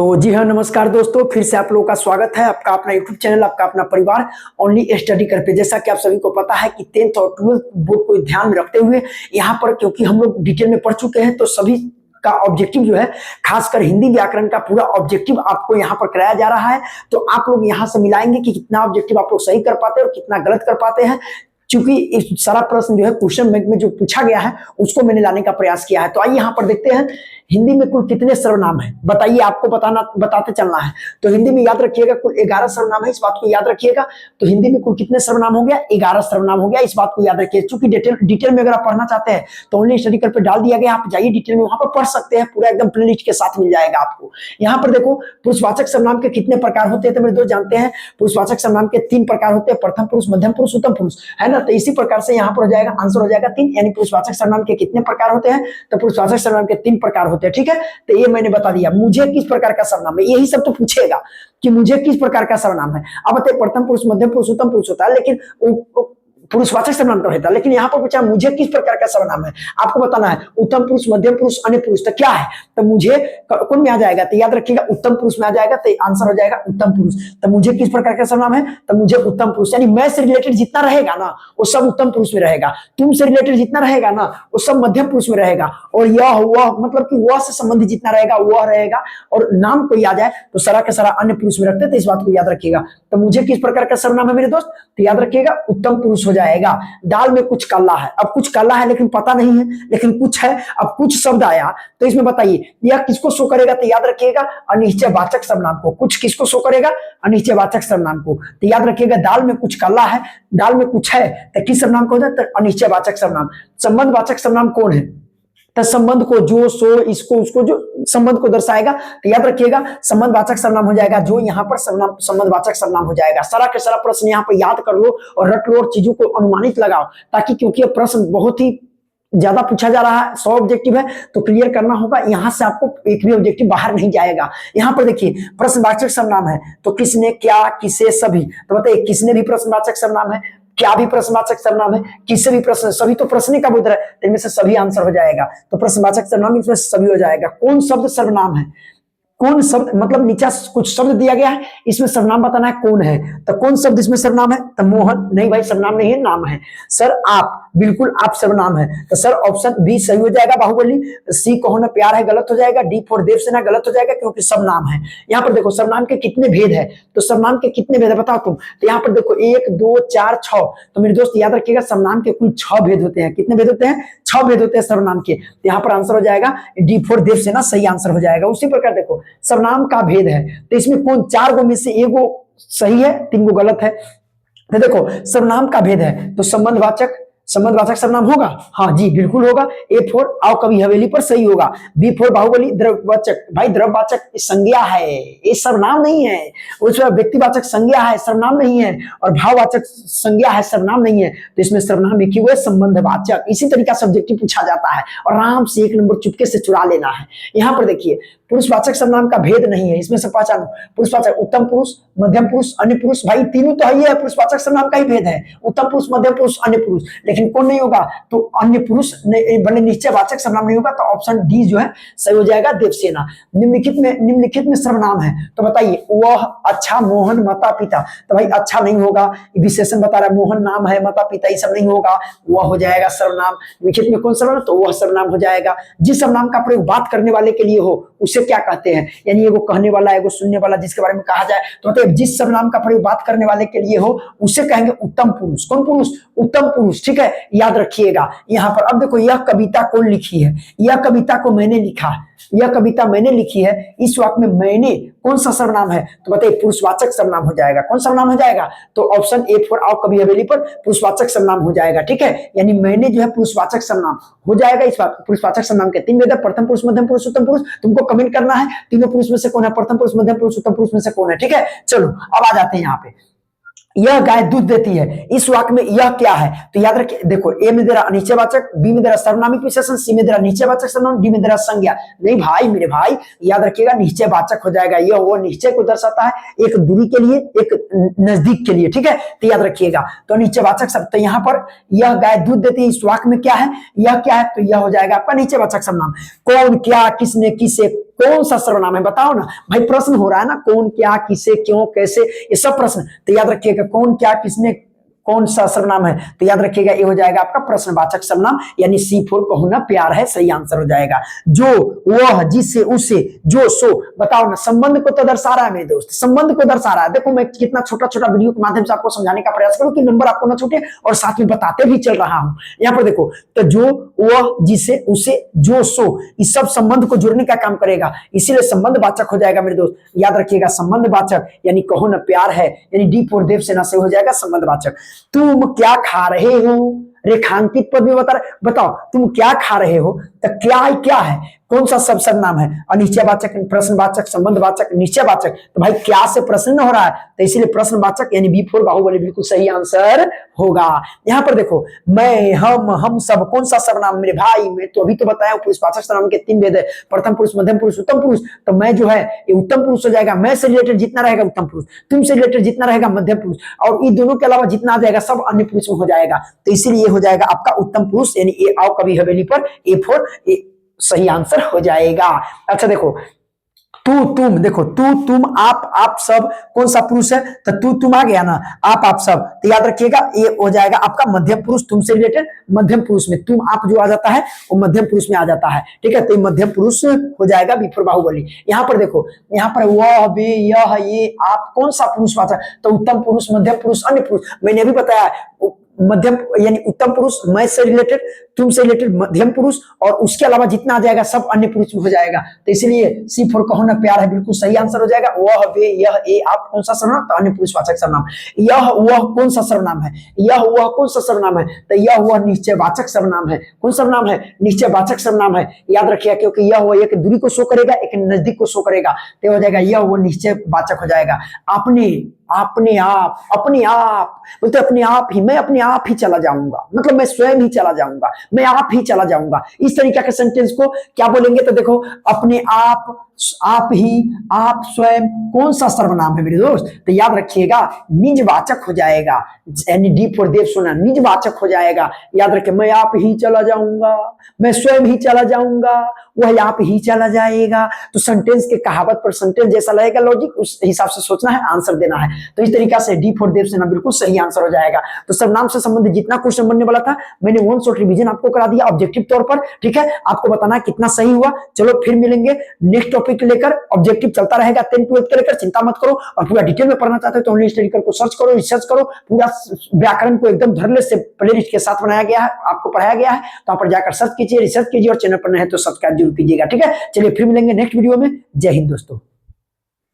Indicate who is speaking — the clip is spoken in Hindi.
Speaker 1: तो जी हाँ, नमस्कार दोस्तों, फिर से आप लोगों का स्वागत है। आपका अपना यूट्यूब चैनल, आपका अपना परिवार ओनली स्टडी कर पे। जैसा कि आप सभी को पता है कि 10th और 12th बोर्ड को ध्यान में रखते हुए यहाँ पर, क्योंकि हम लोग डिटेल में पढ़ चुके हैं, तो सभी का ऑब्जेक्टिव जो है, खासकर हिंदी व्याकरण का पूरा ऑब्जेक्टिव आपको यहाँ पर कराया जा रहा है। तो आप लोग यहाँ से मिलाएंगे कि कितना ऑब्जेक्टिव आप लोग सही कर पाते हैं और कितना गलत कर पाते हैं। क्योंकि इस सारा प्रश्न जो है क्वेश्चन बैंक में जो पूछा गया है उसको मैंने लाने का प्रयास किया है। तो आइए यहाँ पर देखते हैं हिंदी में कुल कितने सर्वनाम है, बताइए, आपको बताते चलना है। तो हिंदी में याद रखिएगा कुल 11 सर्वनाम है, इस बात को याद रखिएगा। तो हिंदी में कुल कितने सर्वनाम हो गया? 11 सर्वनाम हो गया, इस बात को याद रखिए। चूंकि डिटेल में अगर आप पढ़ना चाहते हैं तो ओनली स्टडी कर पे डाल दिया गया, आप जाइए डिटेल में, वहां पर पढ़ सकते हैं, पूरा एकदम प्लेलिस्ट के साथ मिल जाएगा आपको। यहाँ पर देखो पुरुषवाचक सर्वनाम के कितने प्रकार होते हैं, तो मेरे दोस्त जानते हैं पुरुषवाचक सर्वनाम के 3 प्रकार होते हैं, प्रथम पुरुष, मध्यम पुरुष, उत्तम पुरुष, है ना। तो इसी प्रकार से यहाँ पर हो जाएगा, आंसर हो जाएगा 3। यानी पुरुषवाचक सर्वनाम के कितने प्रकार होते हैं? तो पुरुषवाचक सर्वनाम के 3 प्रकार होते हैं, ठीक है। तो ये मैंने बता दिया। मुझे किस प्रकार का सर्वनाम है, यही सब तो पूछेगा कि मुझे किस प्रकार का सर्वनाम है। अब बताइए, प्रथम पुरुष, मध्यम पुरुष, उत्तम पुरुष होता है, लेकिन पुरुषवाचक सर्वनाम तो रहता है, लेकिन यहाँ पर पूछा मुझे किस प्रकार का सर्वनाम है, आपको बताना है। उत्तम पुरुष, मध्यम पुरुष, अन्य पुरुष, तो क्या है? तो मुझे कौन में आ जाएगा? तो याद रखिएगा उत्तम पुरुष में आ जाएगा, तो आंसर हो जाएगा उत्तम पुरुष। तो मुझे किस प्रकार का सर्वनाम है? तो मुझे उत्तम पुरुष, यानी मैं से रिलेटेड जितना रहेगा ना वो सब उत्तम पुरुष में रहेगा, तुम से रिलेटेड जितना रहेगा ना वो सब मध्यम पुरुष में रहेगा, और यह वह मतलब कि वह से संबंधित जितना रहेगा वह रहेगा, और नाम कोई आ जाए तो सारा का सारा अन्य पुरुष में रखते हैं। तो इस बात को याद रखिएगा। तो मुझे किस प्रकार का सर्वनाम है मेरे दोस्त? तो याद रखिएगा उत्तम पुरुष हो जाएगा। दाल में कुछ काला है, अब कुछ काला है लेकिन पता नहीं है, लेकिन कुछ है, अब कुछ शब्द आया, तो इसमें बताइए यह किसको शो करेगा? तो याद रखिएगा अनिश्चयवाचक सर्वनाम को। कुछ किसको शो करेगा? अनिश्चयवाचक सर्वनाम को। तो याद रखिएगा दाल में कुछ काला है, दाल में कुछ है, तो किस सर्वनाम को होता है? तो अनिश्चयवाचक सर्वनाम। संबंधवाचक सर्वनाम कौन है? तो संबंध को, जो, सो, इसको, उसको, जो संबंध को दर्शाएगा, तो याद रखिएगा संबंधवाचक सर्वनाम हो जाएगा। जो यहाँ पर सर्वनाम संबंधवाचक सर्वनाम हो जाएगा। सारा के सारा प्रश्न यहाँ पर याद कर लो और रट लो और चीजों को अनुमानित लगाओ, ताकि क्योंकि प्रश्न बहुत ही ज्यादा पूछा जा रहा है, 100 ऑब्जेक्टिव है तो क्लियर करना होगा। यहां से आपको एक भी ऑब्जेक्टिव बाहर नहीं जाएगा। यहाँ पर देखिए प्रश्नवाचक सर्वनाम है, तो किसने, क्या, किसे, सभी। तो बताइए किसने भी प्रश्नवाचक सर्वनाम है, क्या भी प्रश्नवाचक सर्वनाम है, किससे भी प्रश्न, सभी तो प्रश्न का बोध है, तो इनमें से सभी आंसर हो जाएगा। तो प्रश्नवाचक सर्वनाम इसमें सभी हो जाएगा। कौन शब्द सर्वनाम है? कौन शब्द मतलब नीचे कुछ शब्द दिया गया है, इसमें सर्वनाम बताना है कौन है। तो कौन शब्द इसमें सर्वनाम है? तो मोहन। नहीं भाई, सर्वनाम नहीं है, नाम है। सर आप, बिल्कुल आप सर्वनाम है। तो सर ऑप्शन बी सही हो जाएगा, बाहुबली। सी कहो न प्यार है, गलत हो जाएगा। डी फॉर देवसेना, गलत हो जाएगा, क्योंकि सब नाम है। यहाँ पर देखो सर्वनाम के कितने भेद है, तो सर्वनाम के कितने भेद है बताओ तुम। तो यहाँ पर देखो 1 2 4 6। तो मेरे दोस्त याद रखिएगा सर्वनाम के कुल 6 भेद होते हैं। कितने भेद होते हैं? 6 भेद होते हैं सर्वनाम के। तो यहाँ पर आंसर हो जाएगा डी फॉर देवसेना, सही आंसर हो जाएगा। उसी प्रकार देखो सर्वनाम का भेद है, तो इसमें कौन 4 गो में से 1 गो सही है, 3 गो गलत है। तो देखो सर्वनाम का भेद है, तो संबंधवाचक सर्वनाम होगा, हाँ जी बिल्कुल होगा। ए फॉर आओ कभी हवेली पर, सही होगा। बी फॉर बाहुबली, द्रव्यवाचक। भाई द्रव्यवाचक संज्ञा है, ये सर्वनाम नहीं है। उसमें व्यक्तिवाचक संज्ञा है, सर्वनाम नहीं है। और भाववाचक संज्ञा है, सर्वनाम नहीं है। तो इसमें सर्वनाम एक ही हुआ, संबंधवाचक। इसी तरीका सब्जेक्टिव पूछा जाता है और आराम से 1 नंबर चुपके से चुरा लेना है। यहाँ पर देखिए पुरुषवाचक सर्वनाम का भेद नहीं है, इसमें से पहचानो। पुरुषवाचक उत्तम पुरुष, मध्यम पुरुष, अन्य पुरुष। भाई तीनों तो ही है, पुरुषवाचक सर्वनाम का ही भेद है, उत्तम पुरुष, मध्यम पुरुष, अन्य पुरुष। लेकिन कौन नहीं होगा? तो अन्य पुरुष बने निश्चयवाचक सर्वनाम नहीं होगा। तो ऑप्शन डी जो है सही हो जाएगा, देवसेना। निम्नलिखित में सर्वनाम है, तो बताइए वह, अच्छा, मोहन, माता पिता। तो भाई अच्छा नहीं होगा, विशेषण बता रहा है, मोहन नाम है, माता पिता ये सब नहीं होगा, वह हो जाएगा सर्वनाम। लिखित में कौन सर्वनाम? तो वह सर्वनाम हो जाएगा। जिस सर्वनाम का प्रयोग बात करने वाले के लिए हो उसे क्या कहते हैं? यानी एगो कहने वाला, एगो सुनने वाला, जिसके बारे में कहा जाए, तो मतलब जिस सर्वनाम का प्रयोग बात करने वाले के लिए हो उसे कहेंगे उत्तम पुरुष। कौन पुरुष? उत्तम पुरुष, ठीक है, याद रखिएगा। यहाँ पर अब देखो यह कविता कौन लिखी है? यह कविता को मैंने लिखा, यह कविता मैंने लिखी है। इस वाक्य में मैंने कौन सा सर्वनाम है? तो बताइए पुरुषवाचक सर्वनाम हो जाएगा। कौन सर्वनाम हो जाएगा? तो ऑप्शन ए फॉर आओ कभी हवेली पर, पुरुषवाचक सर्वनाम हो जाएगा, ठीक है। यानी मैंने जो है पुरुषवाचक सर्वनाम हो जाएगा। इस बात पुरुषवाचक सर्वनाम के 3 भेद है, प्रथम पुरुष, मध्यम पुरुष, उत्तम पुरुष। तुमको कमेंट करना है तीनों पुरुष में से कौन है, प्रथम पुरुष, मध्यम पुरुष, उत्तम पुरुष में से कौन है, ठीक है। चलो अब आ जाते हैं यहाँ पे। यह गाय दूध देती है, इस वाक्य में यह क्या है? तो याद रखिए, देखो ए में दे रहा अनिश्चयवाचक, बी में दे रहा सर्वनामिक विशेषण, सी में दे रहा निश्चयवाचक सर्वनाम, डी में दे रहा संज्ञा। नहीं भाई मेरे भाई, याद रखिएगा निश्चयवाचक हो जाएगा। यह वो निश्चय को दर्शाता है, एक दूरी के लिए, एक नजदीक के लिए, ठीक है। तो याद रखिएगा, तो निश्चयवाचक शब्द। तो यहाँ पर यह गाय दूध देती है, इस वाक्य में क्या है? यह क्या है? तो यह हो जाएगा आपका निश्चयवाचक सर्वनाम। कौन, क्या, किसने, किसे, कौन सा सर्वनाम है बताओ ना भाई। प्रश्न हो रहा है ना, कौन क्या किसे क्यों कैसे, ये सब प्रश्न। तो याद रखिएगा कौन क्या किसने कौन सा सर्वनाम है, तो याद रखिएगा ये हो जाएगा आपका प्रश्नवाचक सर्वनाम, यानी C4 को होना प्यार है, सही आंसर हो जाएगा। जो, वह, जिसे, उसे, जो, सो, बताओ ना, संबंध को तो दर्शा रहा है मेरे दोस्त, संबंध को दर्शा रहा है। देखो मैं कितना छोटा छोटा वीडियो के माध्यम से आपको समझाने का प्रयास करूं कि नंबर आपको ना छूटे, और साथ में बताते भी चल रहा हूं। यहाँ पर देखो, तो जो, वह, जिसे, उसे, जो, सो, इस सब संबंध को जोड़ने का काम करेगा, इसीलिए संबंधवाचक हो जाएगा मेरे दोस्त। याद रखिएगा संबंधवाचक यानी कहो ना प्यार है, यानी डी फॉर देवसेना से हो जाएगा संबंधवाचक। तुम क्या खा रहे हो, रेखांकित पद में बता रहे, बताओ तुम क्या खा रहे हो, तो क्या है, कौन सा सब सर्वनाम है, अनिश्चयवाचक, प्रश्नवाचक, संबंधवाचक, निश्चयवाचक। तो भाई क्या से प्रश्न हो रहा है, तो इसीलिए प्रश्नवाचक यानी B4 बाहुबली बिल्कुल सही आंसर होगा। यहां पर देखो, मैं, हम सब, कौन सा सर्वनाम मेरे भाई, मैं तो अभी तो बताया पुरुषवाचक सर्वनाम के 3 भेद है, प्रथम पुरुष, मध्यम पुरुष, उत्तम पुरुष। तो मैं जो है ये उत्तम पुरुष हो जाएगा, मैं से रिलेटेड जितना रहेगा उत्तम पुरुष, तुम से रिलेटेड जितना रहेगा मध्यम पुरुष, और इन दोनों के अलावा जितना आ जाएगा सब अन्य पुरुष में हो जाएगा। तो इसीलिए हो जाएगा आपका उत्तम पुरुष, यानी ये आओ कभी हवेली पर, A4 सही आंसर हो जाएगा। अच्छा देखो, तू, तुम, देखो तू, तुम, आप सब, कौन सा पुरुष है, तो तू, तुम आ गया ना, आप सब। तो याद रखिएगा ये हो जाएगा आपका मध्यम पुरुष, तुमसे रिलेटेड मध्यम पुरुष में तुम, आप जो आ जाता है वो मध्यम पुरुष में आ जाता है, ठीक है। तो ये मध्यम पुरुष हो जाएगा B4 बाहुबली। यहाँ पर देखो, यहाँ पर वह, वे, यह, ये, आप, कौन सा पुरुषवाचक, तो उत्तम पुरुष, मध्यम पुरुष, अन्य पुरुष। मैंने अभी बताया मध्यम यानी उत्तम पुरुष, मैं से रिलेटेड, तुम से रिलेटेड मध्यम पुरुष, और उसके अलावा जितना आ जाएगा सब अन्य पुरुष में हो जाएगा। तो इसलिए C4 का होना प्यार है बिल्कुल सही आंसर हो जाएगा। वह, वे, यह, ये, आप, कौन सा सर्वनाम, तो अन्य पुरुषवाचक सर्वनाम। यह, वह, कौन सा सर्वनाम है, यह, वह, कौन सा सर्वनाम है, तो यह, वह निश्चयवाचक सर्वनाम है। कौन सर्वनाम है, निश्चयवाचक सर्वनाम है। याद रखिएगा क्योंकि यह, वह एक दूरी को शो करेगा, एक नजदीक को शो करेगा, तो हो जाएगा यह, वह निश्चयवाचक हो जाएगा। अपने आप बोलते अपने आप ही, मैं अपने आप ही चला जाऊंगा, मतलब मैं स्वयं ही चला जाऊंगा, मैं आप ही चला जाऊंगा। इस तरीके के सेंटेंस को क्या बोलेंगे, तो देखो अपने आप ही, आप स्वयं, कौन सा सर्वनाम है मेरे दोस्त, तो याद रखिएगा निजवाचक हो जाएगा, यानी D4 देवसेना निजवाचक हो जाएगा। याद रखिए, मैं आप ही चला जाऊंगा, मैं स्वयं ही चला जाऊंगा, वह आप ही चला जाएगा। तो सेंटेंस के कहावत पर सेंटेंस जैसा लगेगा, लॉजिक उस हिसाब से सोचना है, आंसर देना है। तो इस तरीके से D4 देवसेना बिल्कुल सही आंसर हो जाएगा। तो सर्वनाम से संबंधित जितना क्वेश्चन बनने वाला था मैंने वन शॉट रिवीजन आपको करा दिया ऑब्जेक्टिव तौर पर, ठीक है। आपको बताना है कितना सही हुआ। चलो फिर मिलेंगे नेक्स्ट टॉपिक लेकर, ऑब्जेक्टिव चलता रहेगा 10th 12th के लेकर, चिंता मत करो। और पूरा डिटेल में पढ़ना चाहते हो तो ऑनलाइन स्टडी कर को सर्च करो, रिसर्च करो, पूरा व्याकरण को एकदम धरले से प्लेलिस्ट के साथ बनाया गया है, आपको पढ़ाया गया है। तो पर जाकर सर्च कीजिए, रिसर्च कीजिए, और चैनल पर नए हैं तो सब्सक्राइब जरूर कीजिएगा, ठीक है। चलिए फिर मिलेंगे नेक्स्ट वीडियो में। जय हिंद दोस्तों।